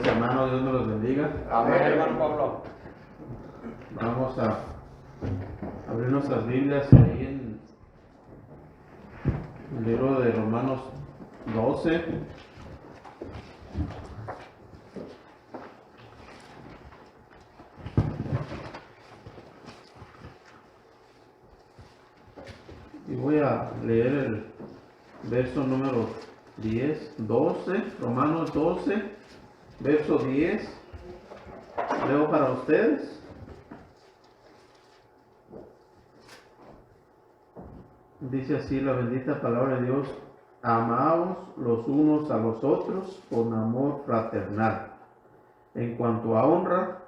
Bendiciones, hermanos, Dios nos los bendiga. Amén, hermano Pablo. Vamos a abrir nuestras Biblias ahí en el libro de Romanos 12. Y voy a leer el verso número 12, Romanos 12, verso 10. Leo para ustedes. Dice así la bendita palabra de Dios: amaos los unos a los otros con amor fraternal. En cuanto a honra,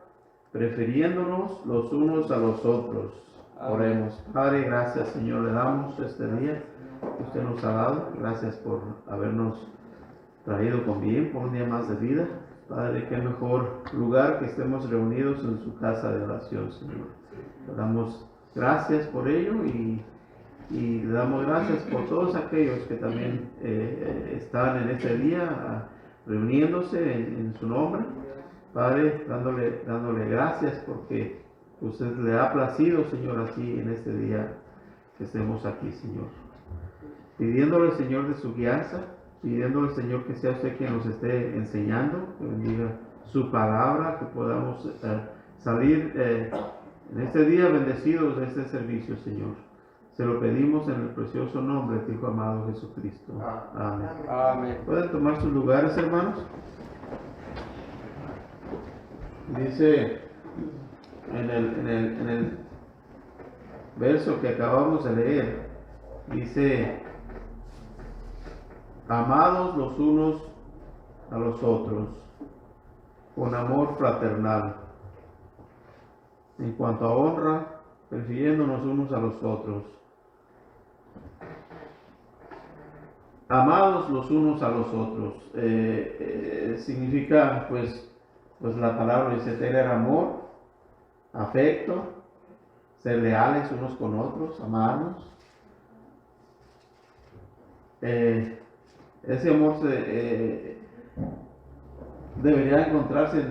prefiriéndonos los unos a los otros. Oremos. Padre, gracias, Señor, le damos este día que usted nos ha dado. Gracias por habernos traído con bien por un día más de vida. Padre, qué mejor lugar que estemos reunidos en su casa de oración, Señor. Le damos gracias por ello y le damos gracias por todos aquellos que también están en este día reuniéndose en su nombre. Padre, dándole gracias porque usted le ha placido, Señor, así en este día que estemos aquí, Señor. Pidiéndole, Señor, de su guianza, pidiéndole, Señor, que sea usted quien nos esté enseñando, que bendiga su palabra, que podamos salir en este día bendecidos de este servicio, Señor. Se lo pedimos en el precioso nombre de tu Hijo amado Jesucristo. Amén. Amén. ¿Pueden tomar sus lugares, hermanos? Dice en el verso que acabamos de leer, dice: amados los unos a los otros con amor fraternal. En cuanto a honra, prefiriéndonos unos a los otros. Amados los unos a los otros. Significa, pues la palabra dice tener amor, afecto, ser leales unos con otros, amarnos. Ese amor debería encontrarse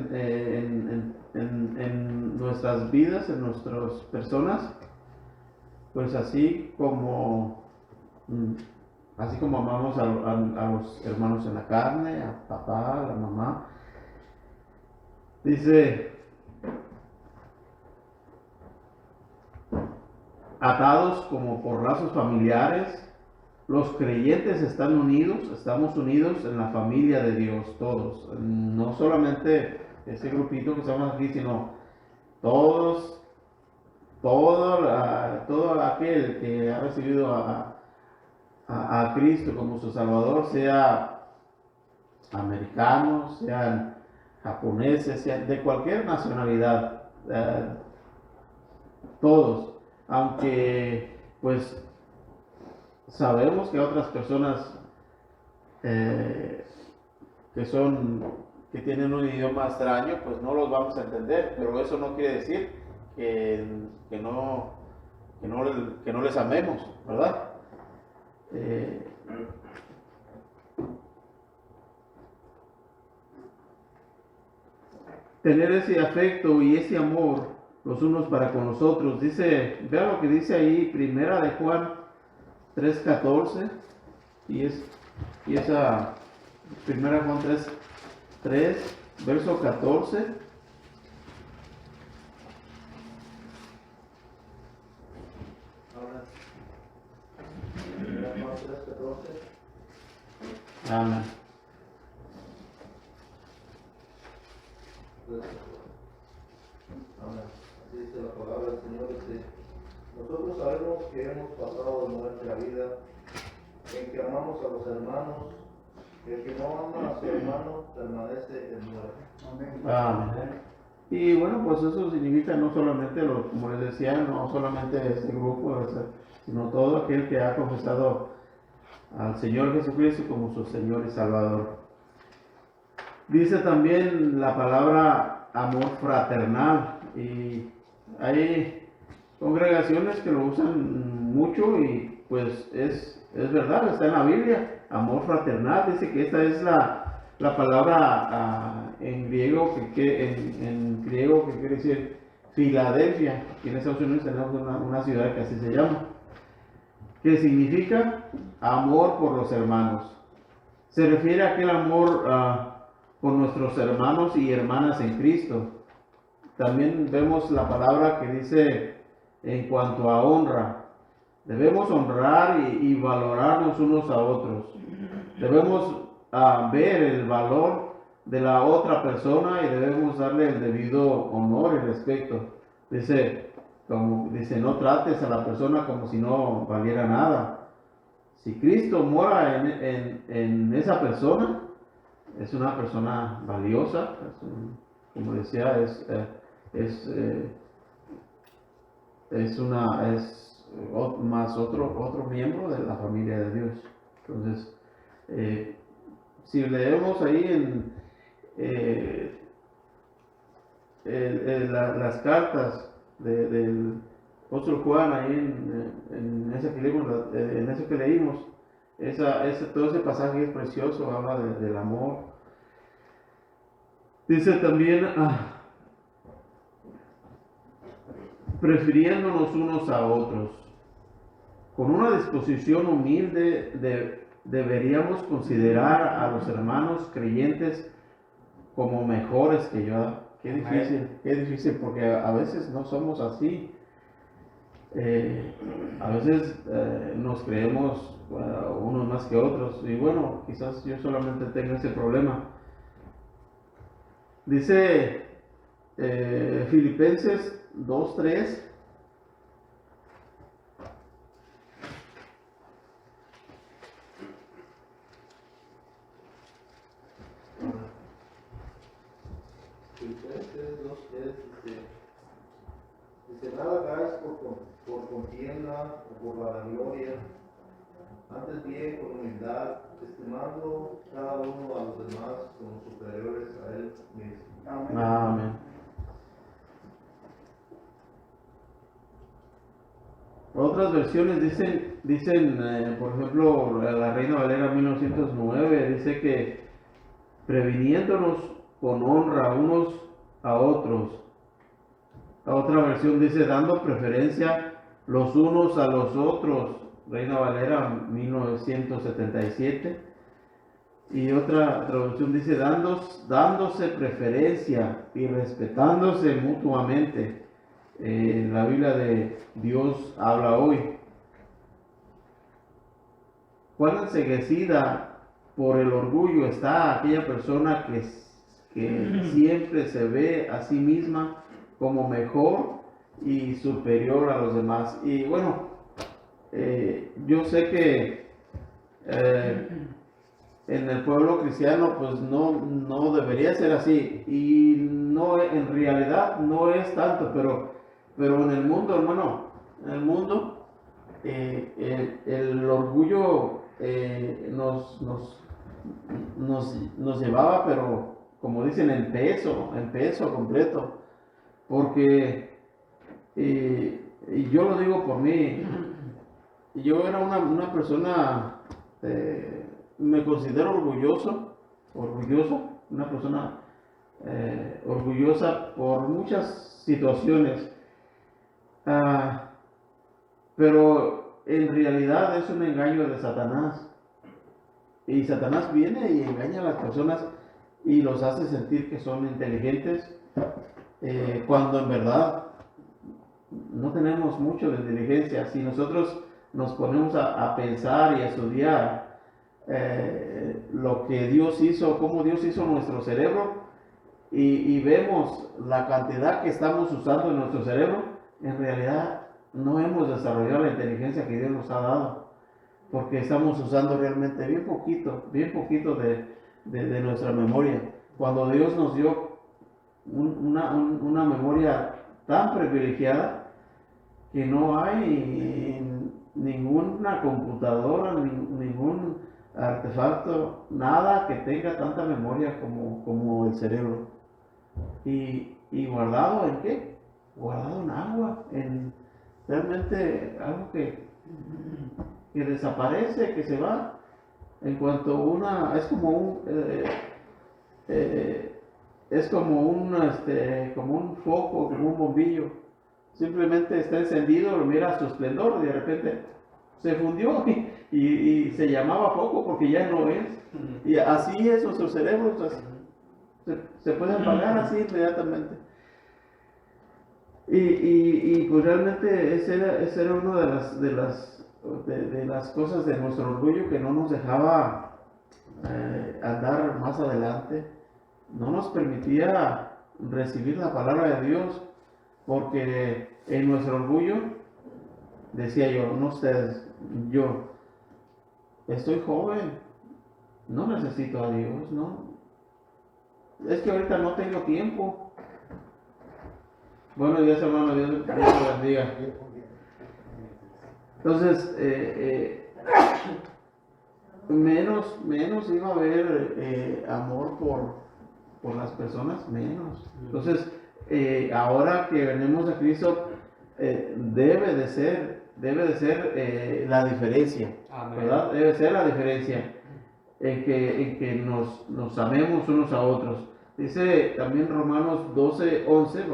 en nuestras vidas, en nuestras personas, pues así como amamos a los hermanos en la carne, a papá, a la mamá. Dice: atados como por lazos familiares. Los creyentes estamos unidos en la familia de Dios, todos. No solamente ese grupito que estamos aquí, sino todo aquel que ha recibido a Cristo como su Salvador, sea americanos, sean japoneses, sean de cualquier nacionalidad, todos. Aunque pues sabemos que otras personas que tienen un idioma extraño, pues no los vamos a entender, pero eso no quiere decir que no les amemos, ¿verdad? Tener ese afecto y ese amor los unos para con los otros. Vea lo que dice ahí, Primera de Juan 3:14, y esa Primera Juan 3, verso 14. Amén. Así dice la palabra del Señor. Dice: nosotros sabemos que hemos pasado de nuestra vida en que amamos a los hermanos, y el que no ama a su hermano permanece en muerte. Amén. Y bueno, pues eso significa no solamente, como les decía, no solamente este grupo, sino todo aquel que ha confesado al Señor Jesucristo como su Señor y Salvador. Dice también la palabra amor fraternal, y hay congregaciones que lo usan mucho y pues es verdad, está en la Biblia, amor fraternal. Dice que esta es la palabra en griego en griego que quiere decir Filadelfia. Aquí en Estados Unidos tenemos una ciudad que así se llama, que significa amor por los hermanos. Se refiere a aquel amor por nuestros hermanos y hermanas en Cristo. También vemos la palabra que dice en cuanto a honra. Debemos honrar y valorarnos unos a otros. Debemos ver el valor de la otra persona y debemos darle el debido honor y respeto. Dice, no trates a la persona como si no valiera nada. Si Cristo mora en esa persona, es una persona valiosa, como decía, es más otro miembro de la familia de Dios. Entonces, si leemos ahí las cartas del apóstol Juan, ahí en ese que leímos, todo ese pasaje es precioso, habla del amor. Dice también, prefiriéndonos unos a otros. Con una disposición humilde deberíamos considerar a los hermanos creyentes como mejores que yo. Qué difícil, porque a veces no somos así. A veces nos creemos unos más que otros, y bueno, quizás yo solamente tenga ese problema. Dice Filipenses 2:3. Filipenses 2:3 dice, nada hagáis por contienda o por vanagloria, antes bien con humildad, estimando cada uno a los demás como superiores a él mismo. Amén. Otras versiones dicen, por ejemplo, la Reina Valera 1909 dice que previniéndonos con honra unos a otros. La otra versión dice dando preferencia los unos a los otros, Reina Valera 1977. Y otra traducción dice dándose preferencia y respetándose mutuamente. La Biblia de Dios habla hoy. Cuán enceguecida por el orgullo está aquella persona que siempre se ve a sí misma como mejor y superior a los demás. Y bueno, yo sé que en el pueblo cristiano pues no debería ser así, y no, en realidad no es tanto, pero en el mundo, hermano, en el mundo el orgullo nos llevaba, pero como dicen, en peso completo, porque y yo lo digo por mí, yo era una persona, me considero orgulloso, una persona orgullosa por muchas situaciones, pero en realidad es un engaño de Satanás, y Satanás viene y engaña a las personas y los hace sentir que son inteligentes, cuando en verdad no tenemos mucho de inteligencia. Si nosotros nos ponemos a pensar y a estudiar lo que Dios hizo, cómo Dios hizo nuestro cerebro, y vemos la cantidad que estamos usando en nuestro cerebro, en realidad no hemos desarrollado la inteligencia que Dios nos ha dado, porque estamos usando realmente bien poquito de nuestra memoria, cuando Dios nos dio una memoria tan privilegiada que no hay ninguna computadora, ningún artefacto, nada que tenga tanta memoria como el cerebro. Y guardado ¿en qué? Guardado en agua, en realmente algo que desaparece, que se va en cuanto es como es como como un foco, como un bombillo. Simplemente está encendido, mira su esplendor y de repente se fundió y se llamaba foco porque ya no es. Y así es nuestros cerebros, se pueden apagar así inmediatamente. Y pues realmente esa era una de las cosas de nuestro orgullo que no nos dejaba andar más adelante, no nos permitía recibir la palabra de Dios, porque en nuestro orgullo, decía yo, no ustedes, yo estoy joven, no necesito a Dios, no, es que ahorita no tengo tiempo. Buenos días, hermano, Dios te bendiga. Entonces, menos iba a haber amor por las personas, menos. Entonces, ahora que venimos a Cristo, debe de ser la diferencia, ¿verdad? Debe ser la diferencia en que nos amemos unos a otros. Dice también Romanos 12:11,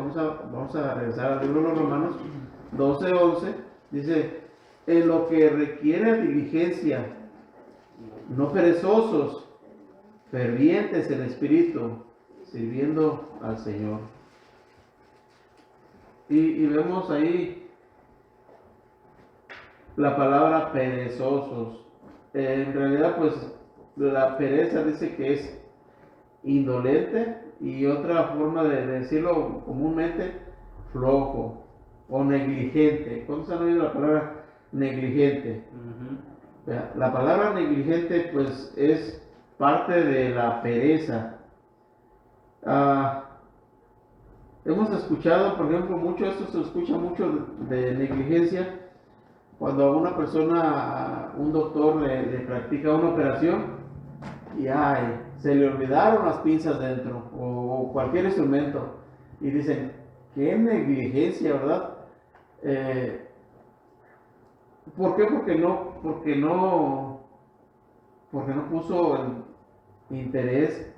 vamos a regresar al libro de los Romanos 12:11, dice, en lo que requiere diligencia, no perezosos, fervientes en espíritu, sirviendo al Señor. Y vemos ahí la palabra perezosos. En realidad, pues, la pereza dice que es indolente, y otra forma de decirlo comúnmente, flojo o negligente. ¿Cuántos han oído la palabra negligente? La palabra negligente pues es parte de la pereza. Hemos escuchado, por ejemplo, esto se escucha mucho de negligencia cuando a una persona, un doctor le practica una operación y se le olvidaron las pinzas dentro o cualquier instrumento y dicen, qué negligencia, ¿verdad? ¿Por qué? Porque no puso el interés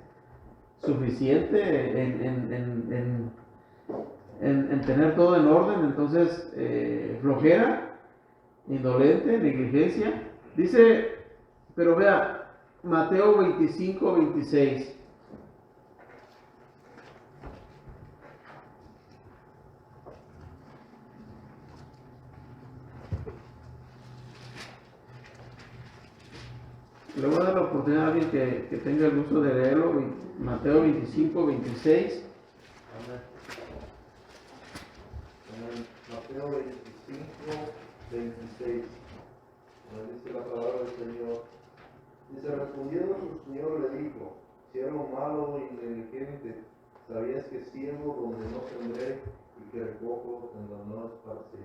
suficiente en tener todo en orden. Entonces, flojera, indolente, negligencia. Dice, pero vea, Mateo 25:26. Le voy a dar la oportunidad a alguien que tenga el gusto de leerlo. Mateo 25:26. Mateo 25:26. Dice la palabra del Señor. Dice, respondiendo su Señor le dijo, siervo malo y negligente, sabías que siervo donde no sembré y que recojo donde no esparcí.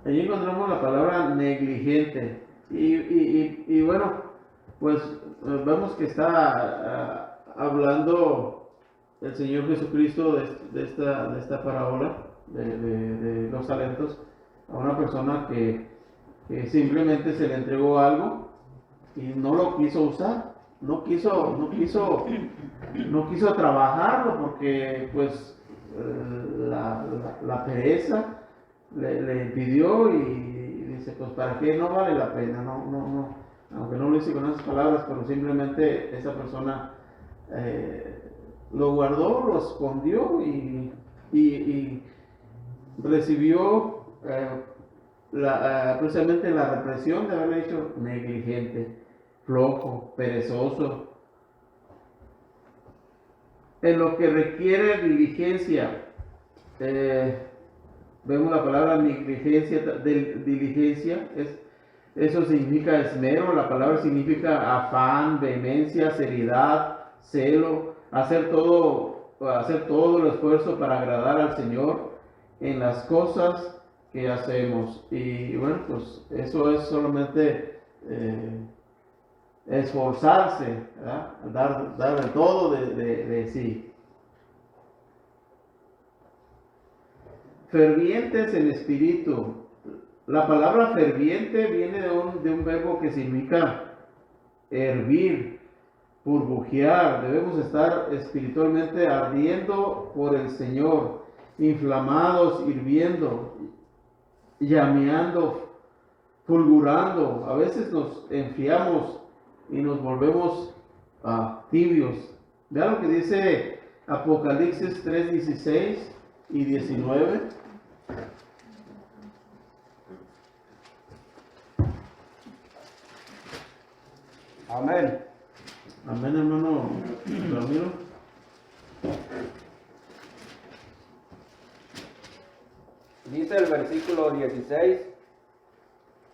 Allí encontramos la palabra negligente. Y bueno, pues vemos que está hablando el Señor Jesucristo de esta parábola de los talentos a una persona que simplemente se le entregó algo y no lo quiso usar, no quiso trabajarlo porque pues la pereza le impidió y dice, pues para qué, no vale la pena, no, aunque no lo hice con esas palabras, pero simplemente esa persona lo guardó, lo escondió y recibió precisamente la represión de haberle hecho negligente, flojo, perezoso. En lo que requiere diligencia, vemos la palabra negligencia, diligencia, eso significa esmero, la palabra significa afán, vehemencia, seriedad, celo, hacer todo el esfuerzo para agradar al Señor en las cosas que hacemos. Y bueno, pues eso es solamente esforzarse, ¿verdad? Dar el todo de sí. Fervientes en espíritu. La palabra ferviente viene de un verbo que significa hervir. burbujear, debemos estar espiritualmente ardiendo por el Señor, inflamados, hirviendo, llameando, fulgurando. A veces nos enfriamos y nos volvemos tibios. Vean lo que dice Apocalipsis 3:16 y 19. Amén. Amén, hermano Ramiro. Dice el versículo 16,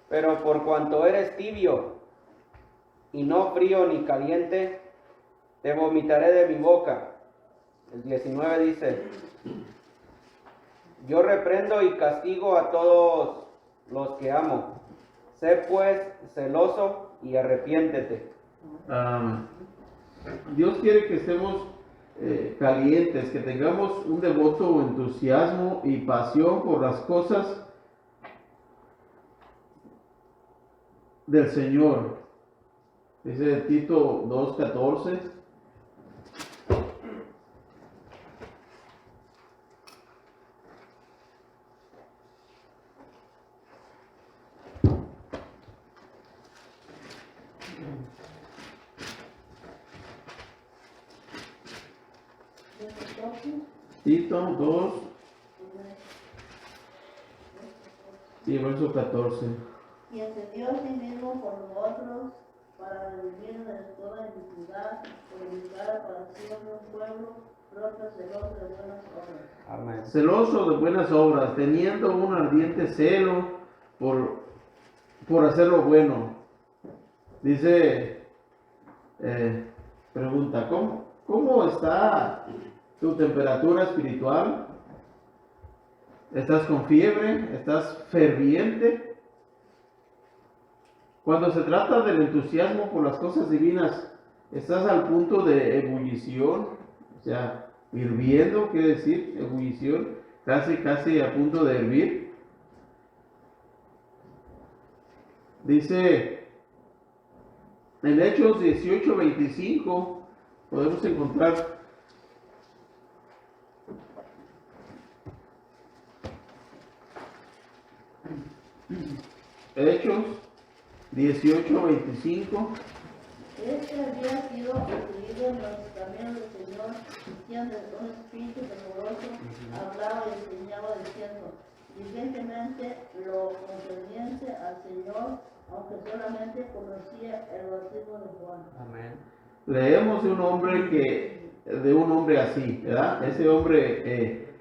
pero por cuanto eres tibio y no frío ni caliente, te vomitaré de mi boca. El 19 dice, yo reprendo y castigo a todos los que amo. Sé pues celoso y arrepiéntete. Dios quiere que estemos calientes, que tengamos un devoto entusiasmo y pasión por las cosas del Señor. Dice Tito 2:14. Tito 2 y verso 14. Y encendió a sí mismo por nosotros para redimir de toda iniquidad, purificar para siempre un pueblo propio celoso de buenas obras. Amén. Celoso de buenas obras, teniendo un ardiente celo por hacer lo bueno. Dice, pregunta, ¿cómo está tu temperatura espiritual? ¿Estás con fiebre? ¿Estás ferviente? Cuando se trata del entusiasmo por las cosas divinas, ¿estás al punto de ebullición? O sea, hirviendo, quiere decir, ebullición, casi a punto de hervir. Dice, en Hechos 18:25, podemos encontrar Hechos 18:25. Este había sido incluido en los caminos del Señor, diciendo un espíritu temoroso, hablaba y enseñaba diciendo, diligentemente lo concerniente al Señor, aunque solamente conocía el bautismo de Juan. Amén. Leemos de un hombre así, ¿verdad? Ese hombre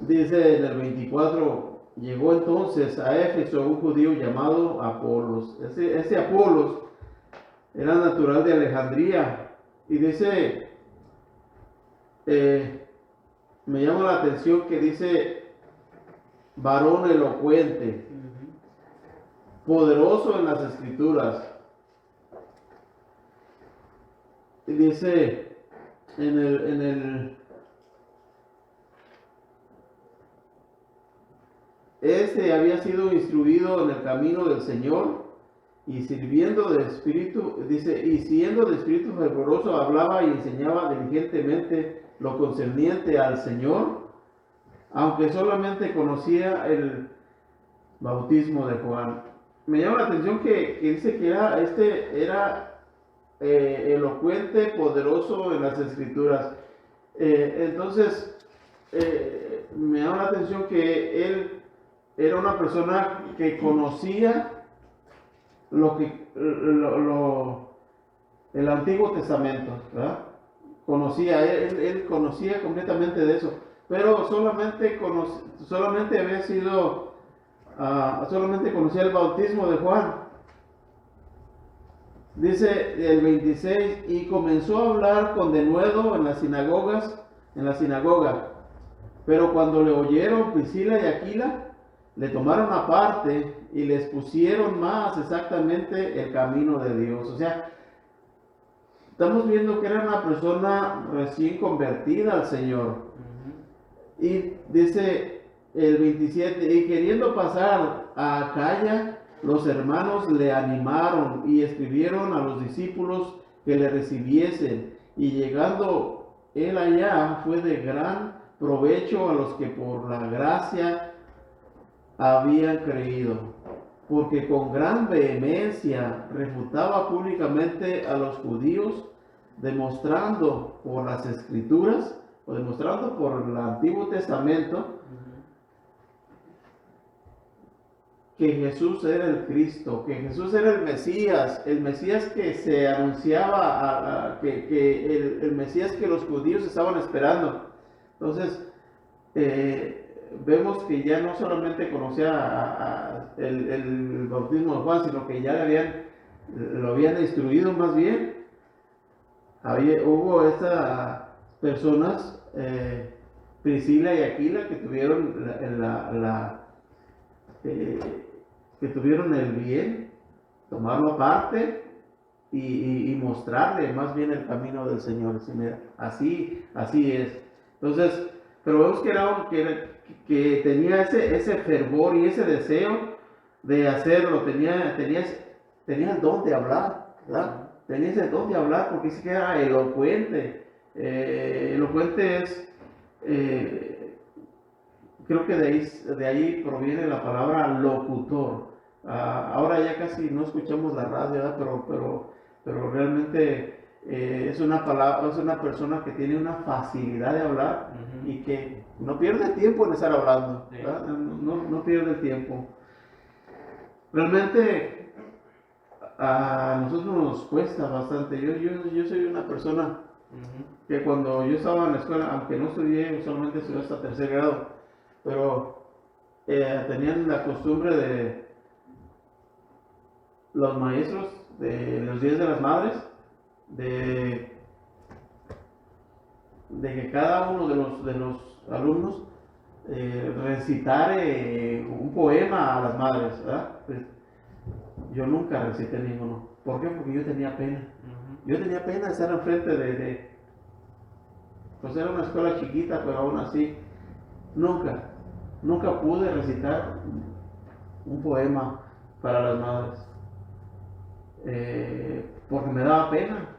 dice en el 24, llegó entonces a Éfeso un judío llamado Apolos. Ese Apolos era natural de Alejandría y dice, me llama la atención que dice varón elocuente, poderoso en las escrituras. Y dice este había sido instruido en el camino del Señor y sirviendo de espíritu, dice, y siendo de espíritu fervoroso hablaba y enseñaba diligentemente lo concerniente al Señor, aunque solamente conocía el bautismo de Juan. Me llama la atención que dice que era elocuente, poderoso en las escrituras. Entonces, me llama la atención que él era una persona que conocía el Antiguo Testamento, ¿verdad? Él conocía completamente de eso, pero solamente conocía el bautismo de Juan. Dice el 26, y comenzó a hablar con denuedo en la sinagoga, pero cuando le oyeron Priscila y Aquila, le tomaron aparte y les pusieron más exactamente el camino de Dios. O sea, estamos viendo que era una persona recién convertida al Señor. Y dice el 27, y queriendo pasar a Acaya, Los hermanos le animaron y escribieron a los discípulos que le recibiesen, y llegando él allá fue de gran provecho a los que por la gracia habían creído, porque con gran vehemencia refutaba públicamente a los judíos, demostrando por las escrituras, o demostrando por el Antiguo Testamento, que Jesús era el Cristo, que Jesús era el Mesías que se anunciaba, el Mesías que los judíos estaban esperando. Entonces, vemos que ya no solamente conocía el bautismo de Juan, sino que ya lo habían instruido más bien. Hubo estas personas, Priscila y Aquila, que tuvieron que tuvieron el bien, tomarlo aparte y mostrarle más bien el camino del Señor. Así es. Entonces, pero vemos que tenía ese fervor y ese deseo de hacerlo, tenía el don de hablar, ¿verdad? Tenía ese don de hablar, porque dice que era elocuente. Elocuente es, creo que de ahí proviene la palabra locutor. Ahora ya casi no escuchamos la radio, ¿verdad? Pero realmente es una persona que tiene una facilidad de hablar y que no pierde tiempo en estar hablando, ¿verdad? No pierde el tiempo. Realmente a nosotros nos cuesta bastante. Yo soy una persona que cuando yo estaba en la escuela, aunque no estudié, solamente estudié hasta tercer grado, pero tenían la costumbre de los maestros de los días de las madres de que cada uno de los alumnos recitar un poema a las madres, ¿verdad? Pues, yo nunca recité ninguno. ¿Por qué? Porque yo tenía pena. Yo tenía pena de estar enfrente pues era una escuela chiquita, pero aún así nunca pude recitar un poema para las madres, porque me daba pena.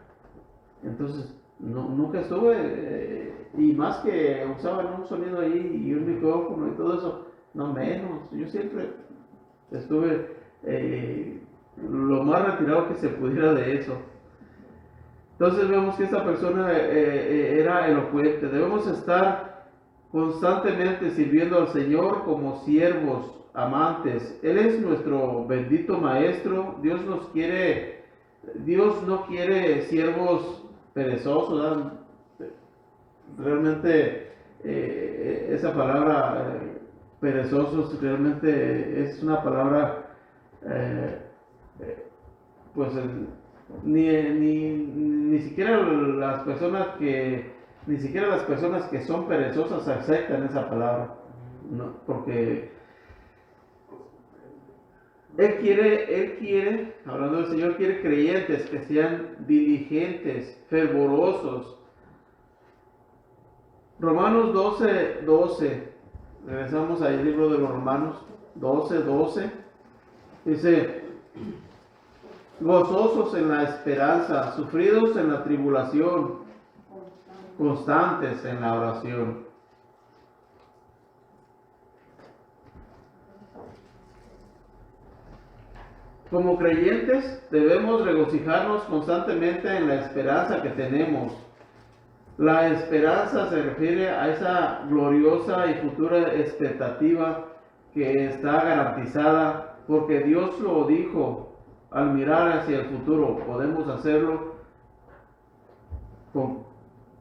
Entonces nunca estuve, y más que usaban un sonido ahí y un micrófono y todo eso, no menos. Yo siempre estuve lo más retirado que se pudiera de eso. Entonces vemos que esta persona era elocuente. Debemos estar constantemente sirviendo al Señor como siervos amantes. Él es nuestro bendito Maestro. Dios no quiere siervos perezosos, ¿verdad? Realmente esa palabra perezosos realmente es una palabra pues ni siquiera las personas que son perezosas aceptan esa palabra, ¿no? Porque Él quiere, hablando del Señor, quiere creyentes que sean diligentes, fervorosos. Romanos 12, regresamos al libro de los Romanos 12, dice: gozosos en la esperanza, sufridos en la tribulación, constantes en la oración. Como creyentes debemos regocijarnos constantemente en la esperanza que tenemos. La esperanza se refiere a esa gloriosa y futura expectativa que está garantizada porque Dios lo dijo. Al mirar hacia el futuro podemos hacerlo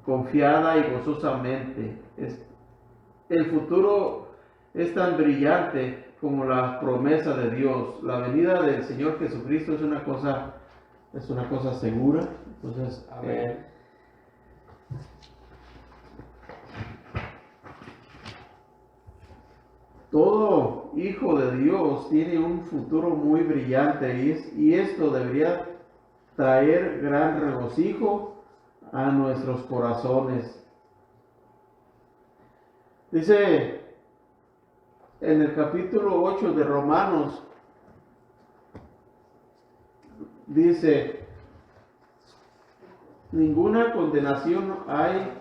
confiada y gozosamente. El futuro es tan brillante como la promesa de Dios. La venida del Señor Jesucristo es una cosa segura. Entonces, todo hijo de Dios tiene un futuro muy brillante y esto debería traer gran regocijo a nuestros corazones. Dice en el capítulo 8 de Romanos: dice, ninguna condenación hay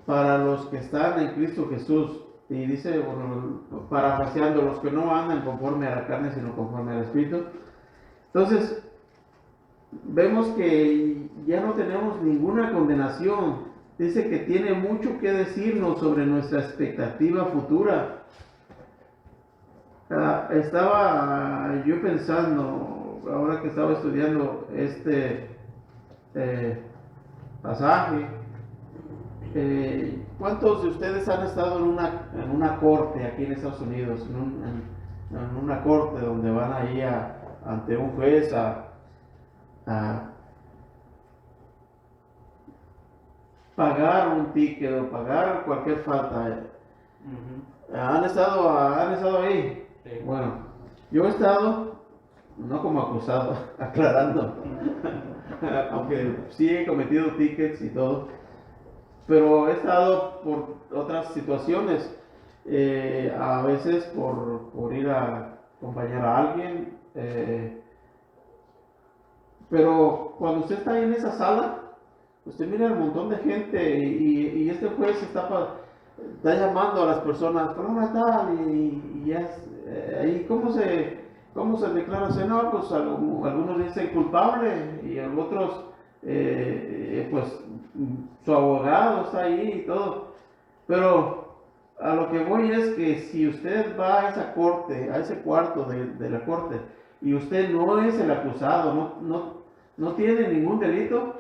para los que están en Cristo Jesús. Y dice, bueno, parafraseando, los que no andan conforme a la carne, sino conforme al Espíritu. Entonces, vemos que ya no tenemos ninguna condenación. Dice que tiene mucho que decirnos sobre nuestra expectativa futura. Estaba yo pensando, ahora que estaba estudiando este pasaje, ¿cuántos de ustedes han estado en una corte aquí en Estados Unidos? En una corte donde van ahí ante un juez a pagar un ticket o pagar cualquier falta. ¿Han estado ahí? Sí. Bueno, yo he estado, no como acusado, aclarando, aunque sí he cometido tickets y todo, pero he estado por otras situaciones, a veces por ir a acompañar a alguien, pero cuando usted está ahí en esa sala, usted mira un montón de gente y este juez está llamando a las personas, ¿cómo tal? Y ahí, ¿cómo se declara? No, pues algunos dicen culpable y otros, pues su abogado está ahí y todo. Pero a lo que voy es que si usted va a esa corte, a ese cuarto de la corte, y usted no es el acusado, no tiene ningún delito,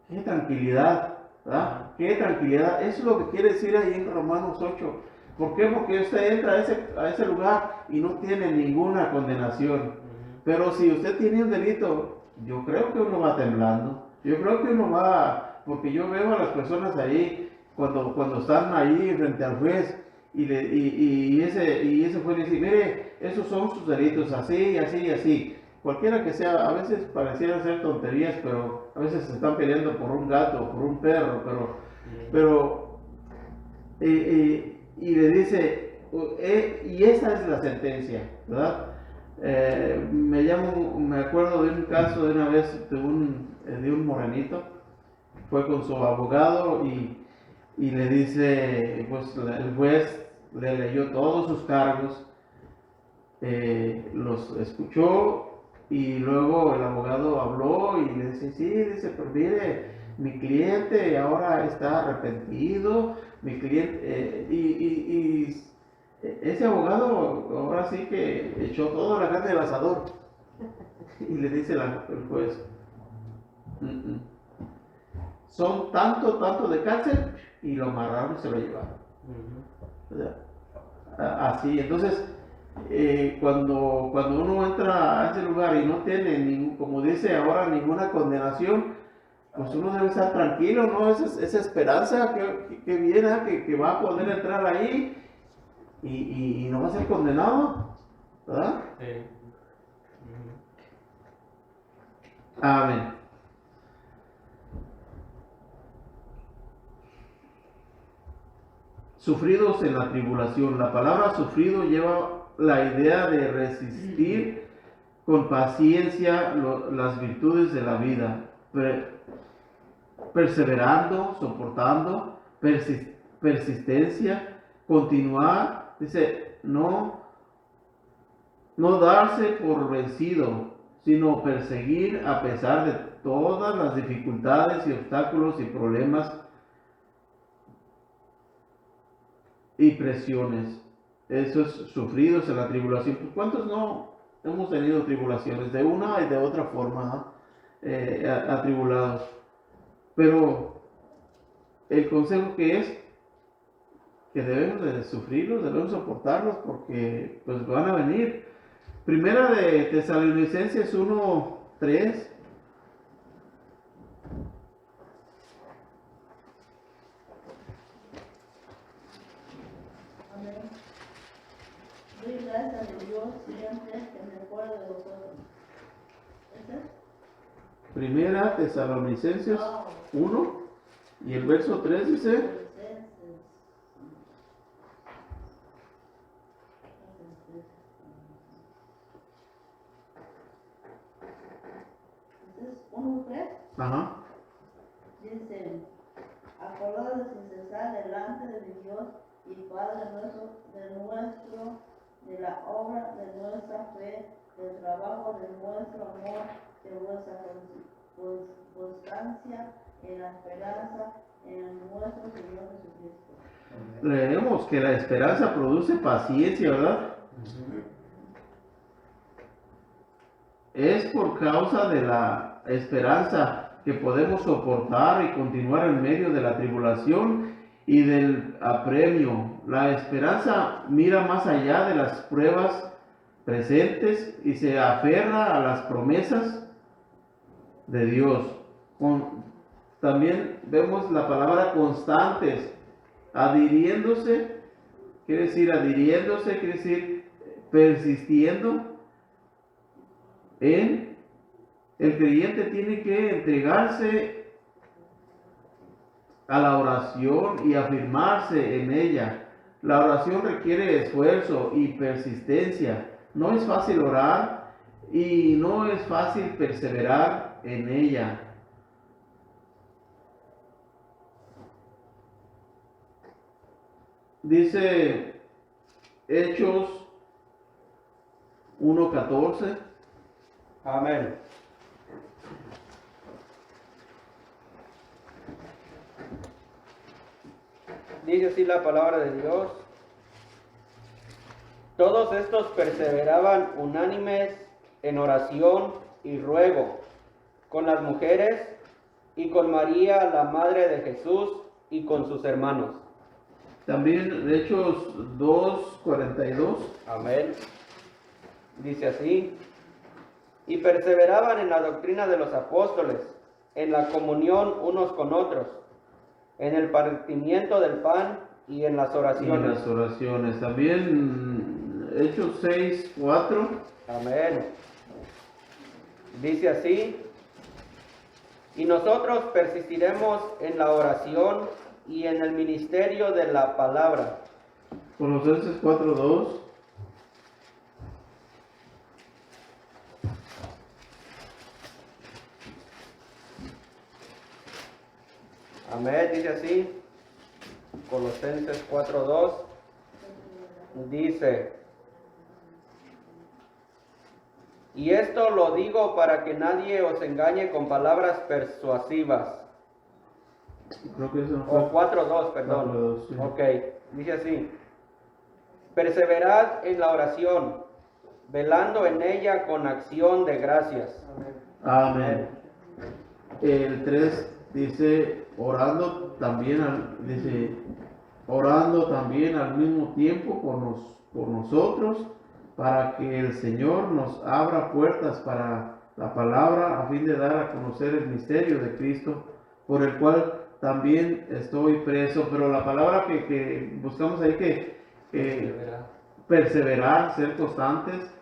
qué tranquilidad, ¿verdad? Qué tranquilidad. Eso es lo que quiere decir ahí en Romanos 8. ¿Por qué? Porque usted entra a ese lugar y no tiene ninguna condenación. Pero si usted tiene un delito, yo creo que uno va temblando. Yo creo que uno va, porque yo veo a las personas ahí, cuando están ahí frente al juez, y ese juez dice, mire, esos son sus delitos, así, así, así. Cualquiera que sea, a veces parecieran ser tonterías, pero a veces se están peleando por un gato o por un perro, pero y le dice, y esa es la sentencia, ¿verdad? Me acuerdo de un caso de una vez de un morenito, fue con su abogado y le dice, pues el juez le leyó todos sus cargos, los escuchó. Y luego el abogado habló y le dice, sí, dice, pero mire, mi cliente ahora está arrepentido, mi cliente, y ese abogado ahora sí que echó toda la carne del asador. Y le dice el juez, son tanto de cárcel, y lo amarraron y se lo llevaron. Así, entonces, cuando uno entra a ese lugar y no tiene, como dice ahora, ninguna condenación, pues uno debe estar tranquilo, ¿no? Esa esperanza que viene, que va a poder entrar ahí y no va a ser condenado, ¿verdad? Sí. Amén. Sufridos en la tribulación. La palabra sufrido lleva la idea de resistir con paciencia las virtudes de la vida, perseverando, soportando, persistencia, continuar, dice, no darse por vencido, sino perseguir a pesar de todas las dificultades y obstáculos y problemas y presiones. Eso es sufridos en la tribulación. Pues, ¿cuántos no hemos tenido tribulaciones de una y de otra forma, atribulados? Pero el consejo que es que debemos de sufrirlos, debemos soportarlos, porque pues van a venir. Primera de Tesalonicenses 1:3. Doy gracias a Dios siempre que me acuerdo de vosotros. ¿Ese? Primera Tesalonicenses 1 y el verso 3 dice, Dice, acordaos sin cesar delante de mi Dios y Padre nuestro, de la obra de nuestra fe, del trabajo de nuestro amor, de vuestra constancia en la esperanza en nuestro Señor Jesucristo. Leemos que la esperanza produce paciencia, ¿verdad? Es por causa de la esperanza que podemos soportar y continuar en medio de la tribulación y del apremio. La esperanza mira más allá de las pruebas presentes y se aferra a las promesas de Dios. También vemos la palabra constantes, adhiriéndose, quiere decir persistiendo en. El creyente tiene que entregarse a la oración y afirmarse en ella. La oración requiere esfuerzo y persistencia. No es fácil orar y no es fácil perseverar en ella. Dice Hechos 1:14. Amén. Dice así la palabra de Dios. Todos estos perseveraban unánimes en oración y ruego con las mujeres y con María, la madre de Jesús, y con sus hermanos. También de Hechos 2:42. Amén. Dice así. Y perseveraban en la doctrina de los apóstoles, en la comunión unos con otros, en el partimiento del pan y en las oraciones. También Hechos 6:4. Amén. Dice así. Y nosotros persistiremos en la oración y en el ministerio de la palabra. Colosenses 4:2. Amén, dice así. Colosenses 4:2. Dice: y esto lo digo para que nadie os engañe con palabras persuasivas. Creo que eso no O fue. 4:2, perdón. 4:2, sí. Ok, dice así. Perseverad en la oración, velando en ella con acción de gracias. Amén. El 3 dice, orando también al mismo tiempo por nosotros, para que el Señor nos abra puertas para la palabra, a fin de dar a conocer el misterio de Cristo, por el cual también estoy preso. Pero la palabra que buscamos ahí, que perseverar, ser constantes,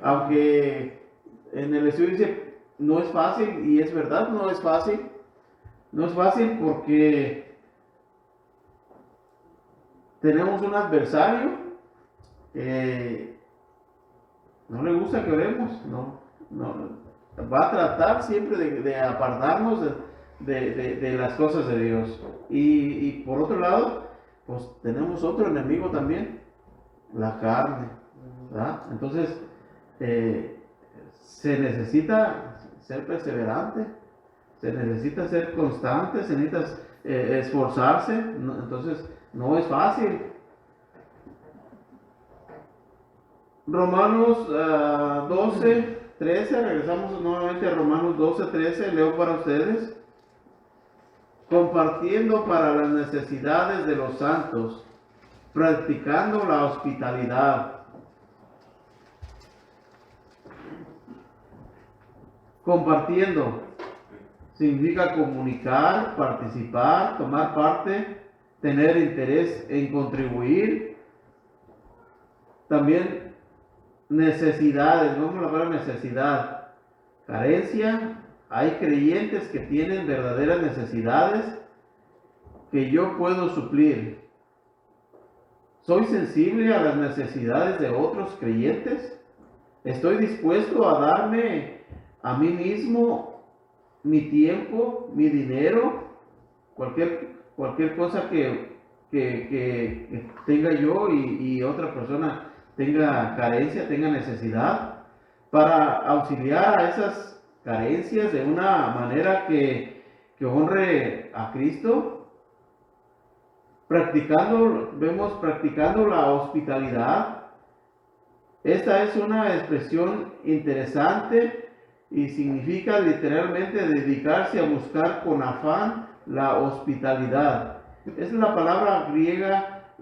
aunque en el estudio dice no es fácil, y es verdad, no es fácil porque tenemos un adversario que no le gusta que oremos, no, va a tratar siempre de apartarnos de las cosas de Dios. Y por otro lado, pues tenemos otro enemigo también, la carne, ¿verdad? Entonces se necesita ser perseverante, se necesita ser constante, se necesita esforzarse. Entonces no es fácil. Romanos 12:13, regresamos nuevamente a Romanos 12:13, leo para ustedes. Compartiendo para las necesidades de los santos, practicando la hospitalidad. Compartiendo significa comunicar, participar, tomar parte, tener interés en contribuir. También necesidades, vamos a la palabra necesidad, carencia. Hay creyentes que tienen verdaderas necesidades que yo puedo suplir. ¿Soy sensible a las necesidades de otros creyentes? ¿Estoy dispuesto a darme a mí mismo mi tiempo, mi dinero, cualquier cosa que tenga yo y otra persona tenga carencia, tenga necesidad, para auxiliar a esas carencias de una manera que honre a Cristo, vemos practicando la hospitalidad. Esta es una expresión interesante y significa literalmente dedicarse a buscar con afán la hospitalidad. Es la palabra griega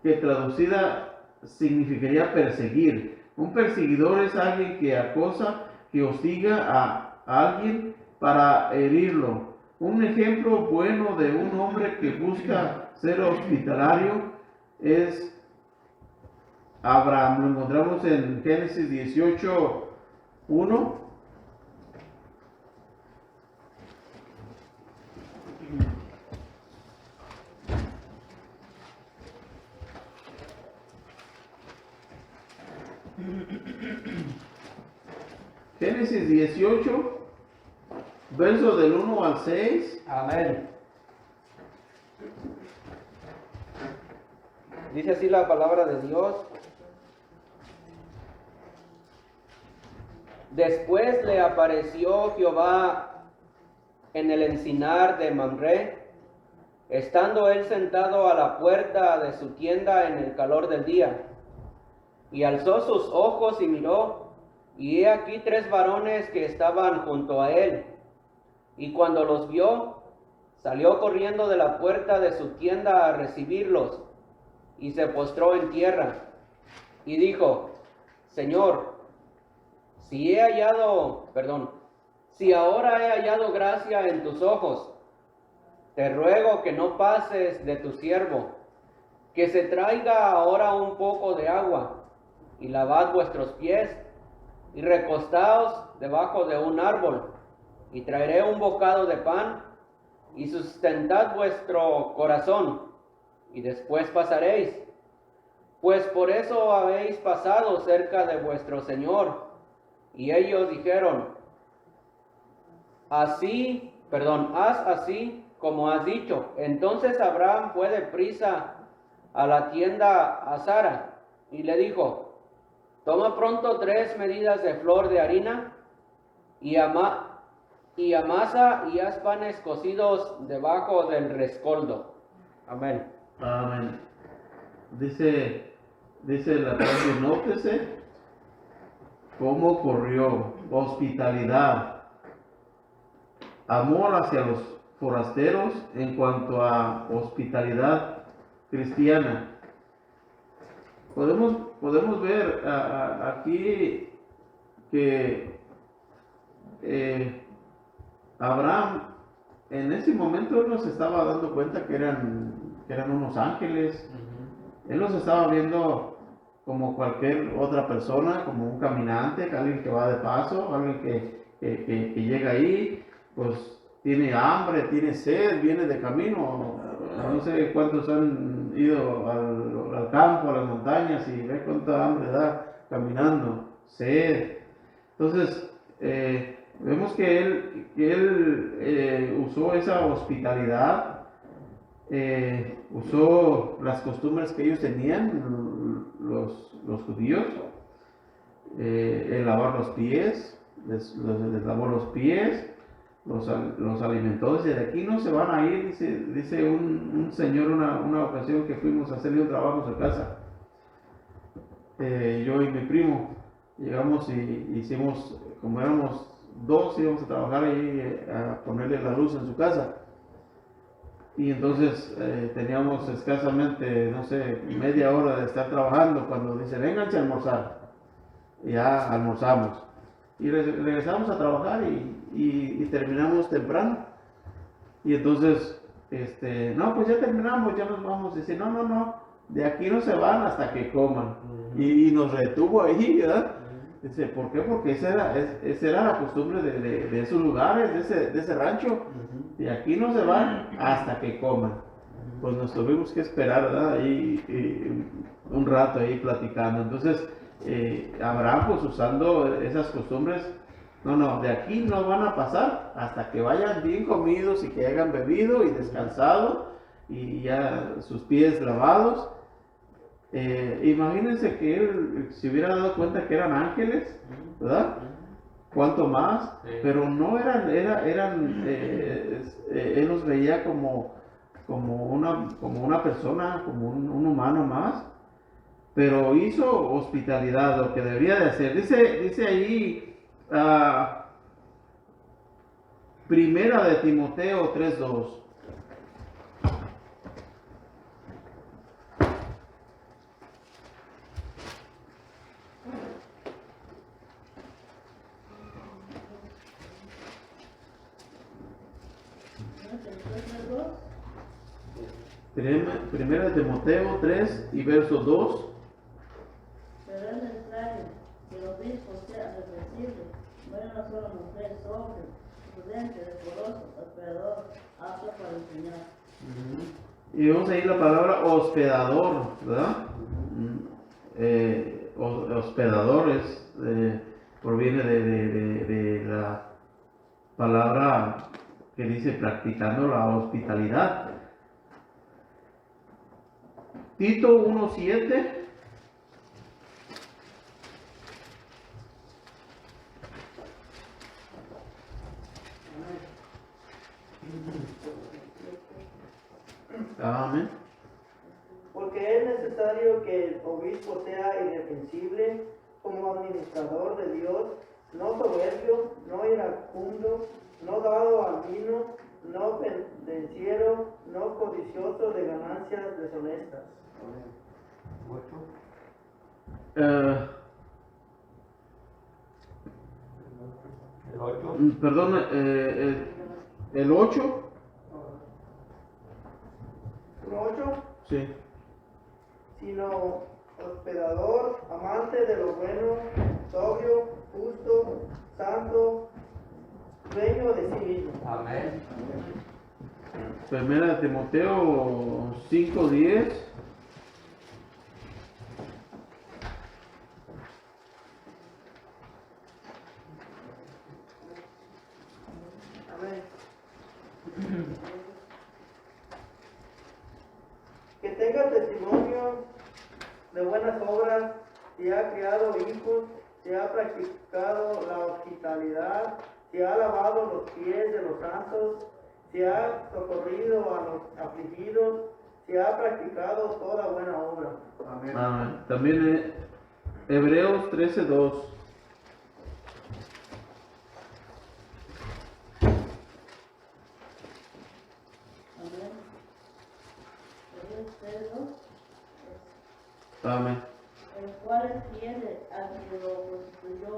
que traducida significaría perseguir. Un perseguidor es alguien que acosa, que hostiga a alguien para herirlo. Un ejemplo bueno de un hombre que busca ser hospitalario es Abraham. Lo encontramos en Génesis 18:1. Génesis 18, versos del 1 al 6. Amén. Dice así la palabra de Dios. Después le apareció Jehová en el encinar de Mamre, estando él sentado a la puerta de su tienda en el calor del día. Y alzó sus ojos y miró, y he aquí 3 varones que estaban junto a él. Y cuando los vio, salió corriendo de la puerta de su tienda a recibirlos, y se postró en tierra, y dijo: Señor, si ahora he hallado gracia en tus ojos, te ruego que no pases de tu siervo, que se traiga ahora un poco de agua, y lavad vuestros pies, y recostaos debajo de un árbol, y traeré un bocado de pan, y sustentad vuestro corazón, y después pasaréis, pues por eso habéis pasado cerca de vuestro Señor. Y ellos dijeron: haz así como has dicho. Entonces Abraham fue deprisa a la tienda a Sara, y le dijo: toma pronto 3 medidas de flor de harina, y amasa y haz panes cocidos debajo del rescoldo. Amén. Amén. Dice la frase, nótese cómo corrió: hospitalidad, amor hacia los forasteros en cuanto a hospitalidad cristiana. Podemos ver aquí que Abraham en ese momento él no se estaba dando cuenta que eran unos ángeles. Él los estaba viendo como cualquier otra persona, como un caminante, alguien que va de paso, alguien que llega ahí, pues tiene hambre, tiene sed, viene de camino. No sé cuántos han ido al campo, a las montañas, y ve cuánta hambre da caminando, sed. Entonces, vemos que él usó esa hospitalidad, usó las costumbres que ellos tenían, los judíos, el lavar los pies, les lavó los pies, los alimentó. Desde de aquí no se van a ir, dice un señor una ocasión que fuimos a hacerle un trabajo a su casa, yo y mi primo llegamos y hicimos, como éramos 2, íbamos a trabajar ahí a ponerle la luz en su casa. Y entonces teníamos escasamente, no sé, media hora de estar trabajando cuando dice: vénganse a almorzar. Y ya almorzamos. Y regresamos a trabajar y terminamos temprano. Y entonces, no, pues ya terminamos, ya nos vamos. Dice: no, de aquí no se van hasta que coman. Y nos retuvo ahí, ¿verdad? Dice: ¿por qué? Porque esa era la costumbre de esos lugares, de ese rancho. De aquí no se van hasta que coman. Pues nos tuvimos que esperar, ¿verdad? Ahí un rato ahí platicando. Entonces, Abraham, pues usando esas costumbres, No, de aquí no van a pasar hasta que vayan bien comidos y que hayan bebido y descansado y ya sus pies lavados. Imagínense que él se hubiera dado cuenta que eran ángeles, ¿verdad? Cuanto más, Sí. pero no eran, él los veía como una persona, como un humano más, pero hizo hospitalidad, lo que debería de hacer. Dice ahí, Primera de Timoteo 3:2. Primera de Timoteo 3 y verso 2. Pero es necesario que el obispo sea reprensible, no es una sola mujer, sobrio, prudente, decoroso, hospedador, apto para enseñar. Y vemos ahí la palabra hospedador, ¿verdad? Hospedador proviene de la palabra que dice practicando la hospitalidad. Tito 1:7. Amén. Porque es necesario que el obispo sea irreprensible como administrador de Dios, no soberbio, no iracundo, no dado al vino, no pendenciero, no codicioso de ganancias deshonestas. El 8. Perdón, el 8. 1:8, Sí. sino hospedador, amante de lo bueno, sobrio, justo, santo, dueño de sí mismo. Amén. Primera de Timoteo 5:10. Amén. Que tenga testimonio de buenas obras, si ha criado hijos, si ha practicado la hospitalidad, si ha lavado los pies de los santos, si ha socorrido a los afligidos, si ha practicado toda buena obra. Amén. Amén. También Hebreos 13:2. Amén. Hebreos 3:2, Amén. el cual es fiel al que lo constituyó,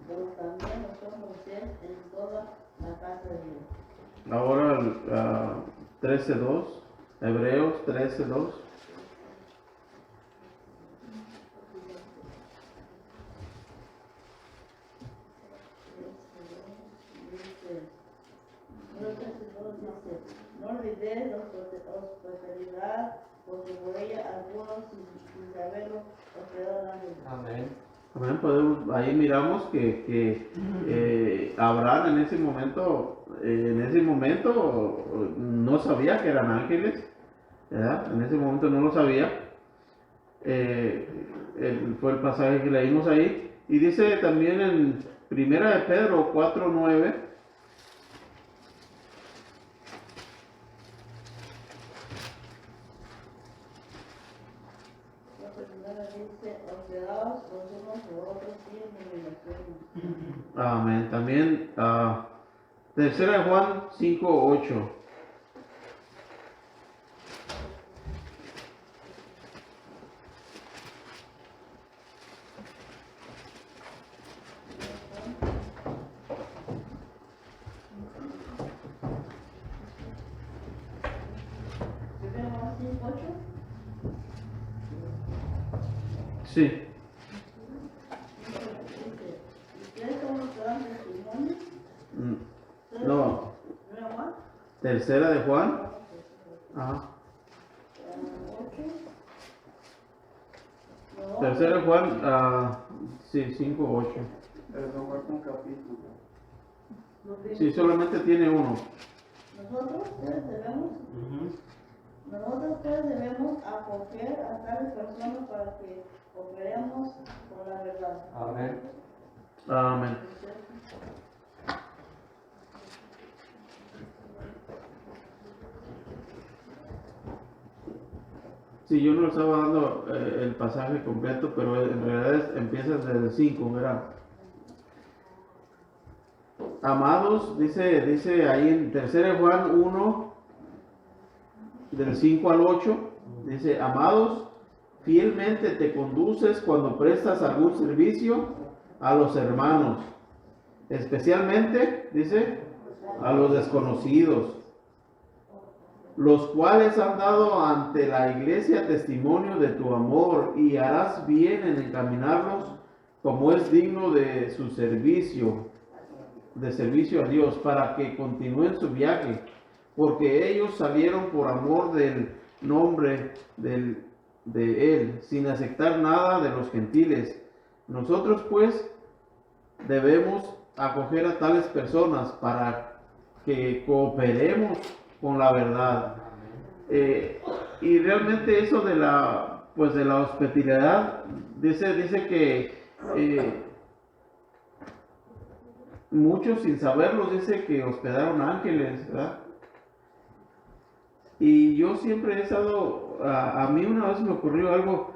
pero también lo son Moisés en toda la casa de Dios. Ahora 13:2. Hebreos 13:2. No olvidéis la hospitalidad, porque por ella algunos sin saberlo hospedaron ángeles. Amén. Amén. Ahí miramos que Abraham en ese momento no sabía que eran ángeles, ¿verdad? En ese momento no lo sabía. Fue el pasaje que leímos ahí. Y dice también en Primera de Pedro 4:9. La primera dice, hospedados los unos por otros sin murmuraciones. Amén. También Tercera de Juan 5:8. Primero Juan 5:8. Sí. Dice, ¿ustedes son los que dan testimonio? No. ¿Primero Juan? Tercera de Juan. Ajá. 8. Tercera de Juan, sí, 5:8. Pero no fue un capítulo. Sí, solamente tiene uno. Nosotros ustedes debemos acoger a tales personas para que cooperemos con la verdad. Amén. Amén. Sí, yo no le estaba dando el pasaje completo, pero en realidad empieza desde el 5, ¿verdad? Amados, dice ahí en 3 Juan 1, del 5 al 8, dice, amados, fielmente te conduces cuando prestas algún servicio a los hermanos, especialmente, dice, a los desconocidos, los cuales han dado ante la iglesia testimonio de tu amor, y harás bien en encaminarlos como es digno de su servicio, a Dios, para que continúen su viaje, porque ellos salieron por amor del nombre de Él, sin aceptar nada de los gentiles. Nosotros pues debemos acoger a tales personas para que cooperemos con la verdad. Y realmente eso de la hospitalidad, dice que muchos sin saberlo dice que hospedaron ángeles, ¿verdad? Y yo siempre he estado, a mí una vez me ocurrió algo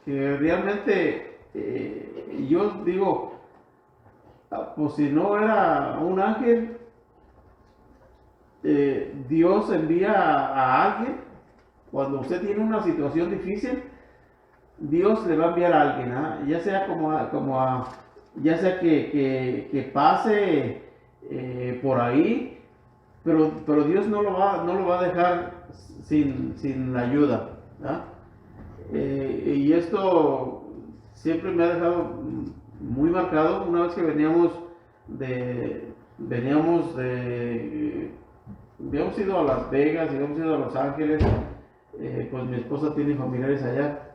que realmente yo digo, pues si no era un ángel, Dios envía a alguien. Cuando usted tiene una situación difícil, Dios le va a enviar a alguien, ¿eh? Ya sea ya sea que pase por ahí, pero Dios no lo va a dejar sin ayuda, ¿verdad? Y esto siempre me ha dejado muy marcado. Una vez que habíamos ido a Las Vegas, habíamos ido a Los Ángeles, pues mi esposa tiene familiares allá,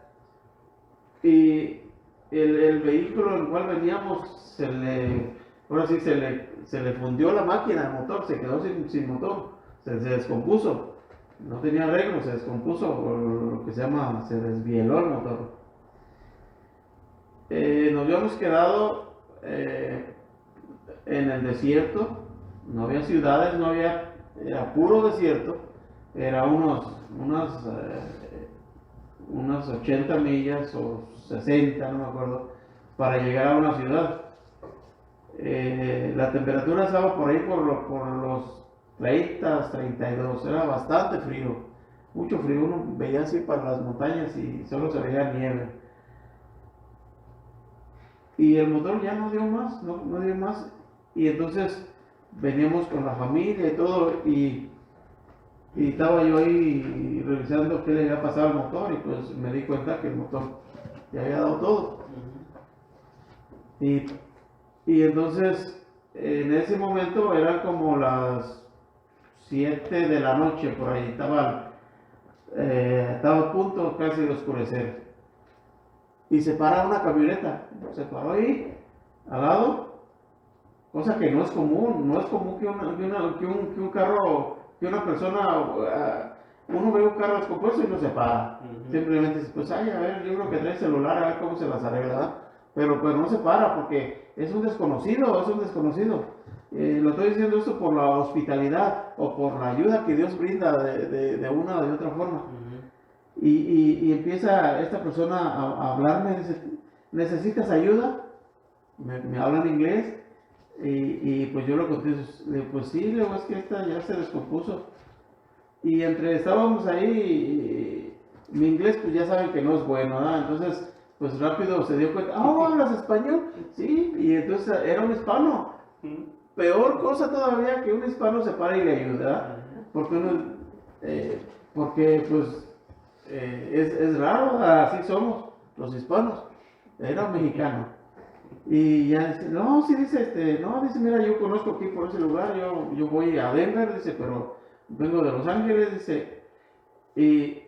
y el vehículo en el cual veníamos se le fundió la máquina, el motor, se quedó sin motor, se descompuso, no tenía arreglo, se descompuso, o lo que se llama, se desvieló el motor. Nos habíamos quedado en el desierto, no había ciudades, era puro desierto, era unas 80 millas o 60, no me acuerdo, para llegar a una ciudad. La temperatura estaba por ahí por los 30, 32, era bastante frío, mucho frío, uno veía así para las montañas y solo se veía nieve. Y el motor ya no dio más, y entonces veníamos con la familia y todo, y estaba yo ahí revisando qué le había pasado al motor, y pues me di cuenta que el motor ya había dado todo. Y entonces en ese momento eran como las 7 de la noche, por ahí estaba a punto casi de oscurecer, y se para una camioneta, se paró ahí al lado, cosa que no es común que un carro, que una persona, uno ve un carro descompuesto y no se para, simplemente dice, pues ay, a ver, yo creo que trae celular, a ver cómo se las arregla, ¿verdad? Pero no se para porque es un desconocido. Lo estoy diciendo esto por la hospitalidad o por la ayuda que Dios brinda de una o de otra forma. Y empieza esta persona a hablarme, dice, ¿necesitas ayuda? Me habla en inglés, y pues yo lo contesto, pues sí, luego es que esta ya se descompuso. Y estábamos ahí, mi inglés pues ya saben que no es bueno, ¿verdad? Entonces pues rápido se dio cuenta, ¿hablas español? Sí, y entonces era un hispano. Peor cosa todavía que un hispano se para y le ayuda, porque pues es raro, así somos los hispanos. Era un mexicano. Y ya dice, no, sí, dice, no, dice, mira, yo conozco aquí por ese lugar, yo voy a Denver, dice, pero vengo de Los Ángeles, dice, y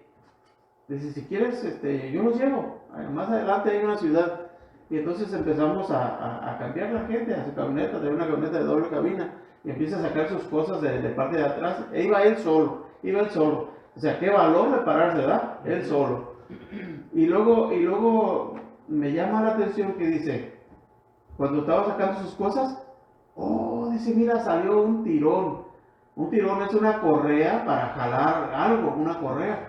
dice, si quieres, yo los llevo, más adelante hay una ciudad. Y entonces empezamos a cambiar la gente a su camioneta, de una camioneta de doble cabina, y empieza a sacar sus cosas de parte de atrás. E iba él solo, O sea, qué valor de pararse, ¿verdad? Él solo. Y luego me llama la atención que dice, cuando estaba sacando sus cosas, dice, mira, salió un tirón. Un tirón es una correa para jalar algo, una correa.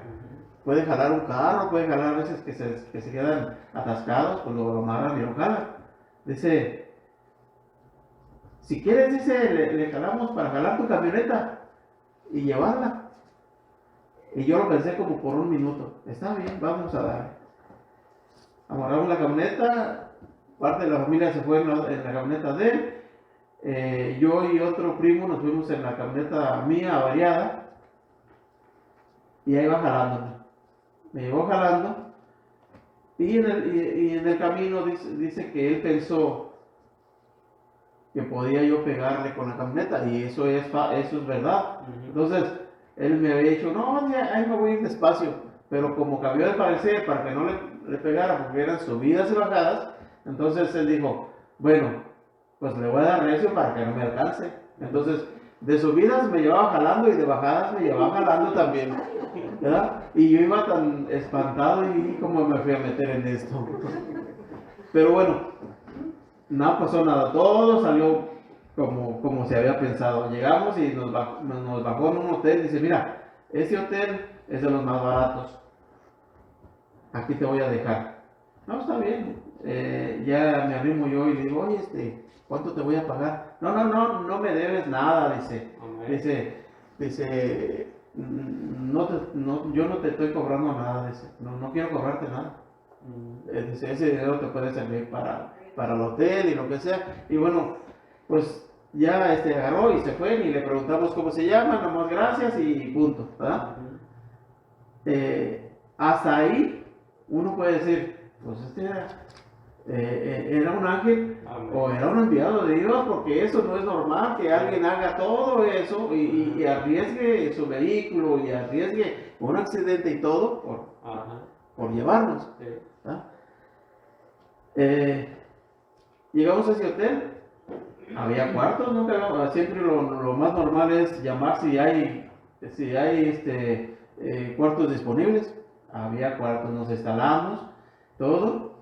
Puede jalar un carro, puede jalar a veces que se quedan atascados, pues lo amarran y lo jalan. Dice, si quieres, dice, le jalamos para jalar tu camioneta y llevarla. Y yo lo pensé como por un minuto. Está bien, vamos a dar. Amarramos la camioneta, parte de la familia se fue en la camioneta de él. Yo y otro primo nos fuimos en la camioneta mía avariada. Y ahí va jalándome. Me llevó jalando. Y en el camino dice que él pensó que podía yo pegarle con la camioneta. Y eso es verdad. Entonces, él me había dicho, no, ahí me voy a ir despacio. Pero como cambió de parecer para que no le pegara, porque eran subidas y bajadas, entonces él dijo, bueno, pues le voy a dar recio para que no me alcance. Entonces, de subidas me llevaba jalando y de bajadas me llevaba jalando también, ¿verdad? Y yo iba tan espantado y como me fui a meter en esto. Pero bueno, no pasó nada, todo salió como se había pensado. Llegamos y nos bajó en un hotel. Dice, mira, este hotel es de los más baratos. Aquí te voy a dejar. No, está bien. Ya me arrimo yo y le digo, oye, ¿cuánto te voy a pagar? No me debes nada, dice. Dice, yo no te estoy cobrando nada, dice. No quiero cobrarte nada. Dice, ese dinero te puede servir para el hotel y lo que sea. Y bueno, pues ya agarró y se fue y le preguntamos cómo se llama, nomás gracias y punto, ¿verdad? Hasta ahí uno puede decir, pues era un ángel. Amén. O era un enviado de Dios, porque eso no es normal que alguien haga todo eso y arriesgue su vehículo y arriesgue un accidente y todo por llevarnos. Llegamos a ese hotel, había cuartos, siempre lo más normal es llamar si hay cuartos disponibles. Había cuartos, nos instalamos, todo.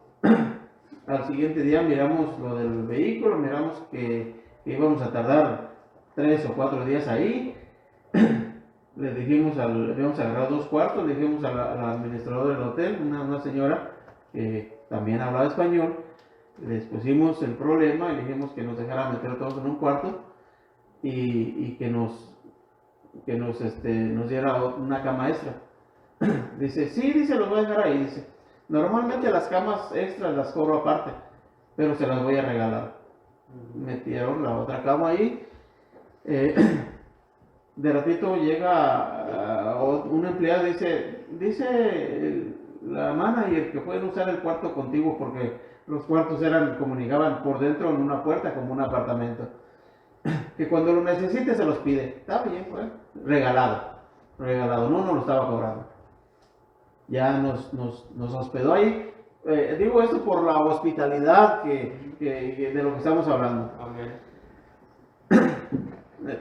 Al siguiente día miramos lo del vehículo, miramos que íbamos a tardar 3 o 4 días ahí. Le dijimos, habíamos agarrado 2 cuartos, le dijimos al administrador del hotel, una señora que también hablaba español, les pusimos el problema y le dijimos que nos dejara meter todos en un cuarto y que nos diera una cama extra. Dice, sí, los voy a dejar ahí, dice. Normalmente las camas extras las cobro aparte, pero se las voy a regalar. Metieron la otra cama ahí. De ratito llega un empleado, dice la manager que pueden usar el cuarto contigo porque los cuartos comunicaban por dentro en una puerta como un apartamento. Que cuando lo necesite se los pide. Está bien, pues. Regalado, no lo estaba cobrando. Ya nos hospedó ahí. Digo esto por la hospitalidad de lo que estamos hablando. Amén.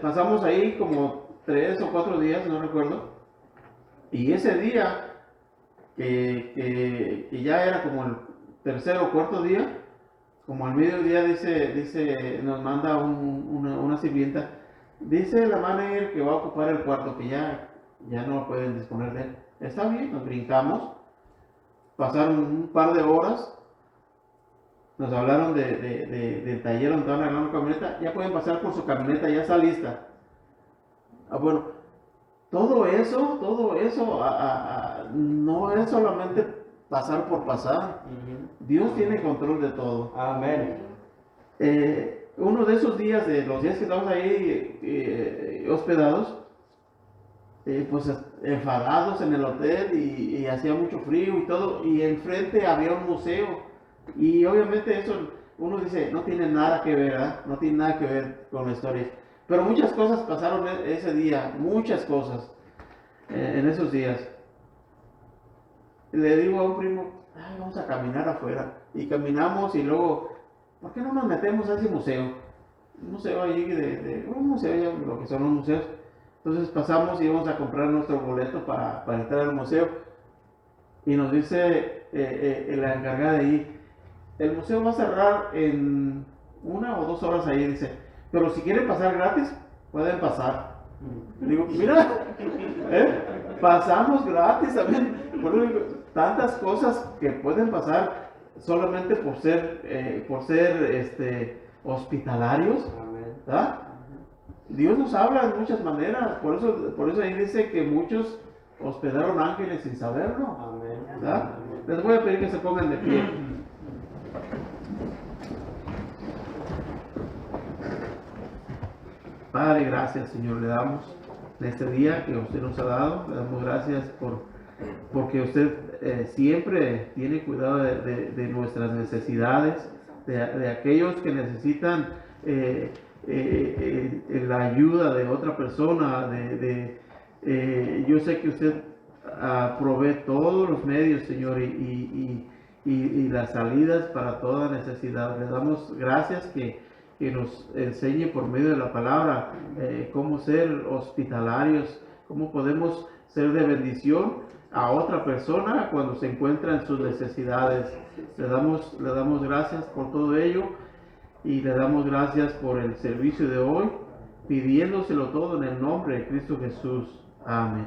Pasamos ahí como 3 o 4 días, no recuerdo. Y ese día, que ya era como el tercer o cuarto día, como al mediodía nos manda una sirvienta. Dice la manager que va a ocupar el cuarto, que ya no pueden disponer de él. Está bien, nos brincamos, pasaron un par de horas, nos hablaron del taller donde estaban arreglando la camioneta, ya pueden pasar por su camioneta, ya está lista. Bueno, todo eso no es solamente pasar por pasar. Dios tiene control de todo. Amén. Uno de esos días, de los días que estamos ahí hospedados, pues enfadados en el hotel y hacía mucho frío y todo, y enfrente había un museo y obviamente eso uno dice no tiene nada que ver, ¿verdad? No tiene nada que ver con la historia, pero muchas cosas pasaron ese día, muchas cosas en esos días. Le digo a un primo, vamos a caminar afuera, y caminamos y luego, ¿por qué no nos metemos a ese museo? un museo ahí un museo, ya lo que son los museos. Entonces pasamos y íbamos a comprar nuestro boleto para entrar al museo. Y nos dice la encargada de ahí, el museo va a cerrar en 1 o 2 horas ahí, dice, pero si quieren pasar gratis, pueden pasar. Digo, mira, pasamos gratis también. Por eso digo, tantas cosas que pueden pasar solamente por ser hospitalarios, ¿verdad? Dios nos habla de muchas maneras, por eso ahí dice que muchos hospedaron ángeles sin saberlo, ¿verdad? Les voy a pedir que se pongan de pie. Padre, gracias, Señor, le damos en este día que usted nos ha dado, le damos gracias porque usted siempre tiene cuidado de nuestras necesidades, de aquellos que necesitan la ayuda de otra persona, yo sé que usted provee todos los medios, Señor, y las salidas para toda necesidad. Le damos gracias que nos enseñe por medio de la palabra cómo ser hospitalarios, cómo podemos ser de bendición a otra persona cuando se encuentra en sus necesidades. Le damos gracias por todo ello y le damos gracias por el servicio de hoy, pidiéndoselo todo en el nombre de Cristo Jesús. Amén.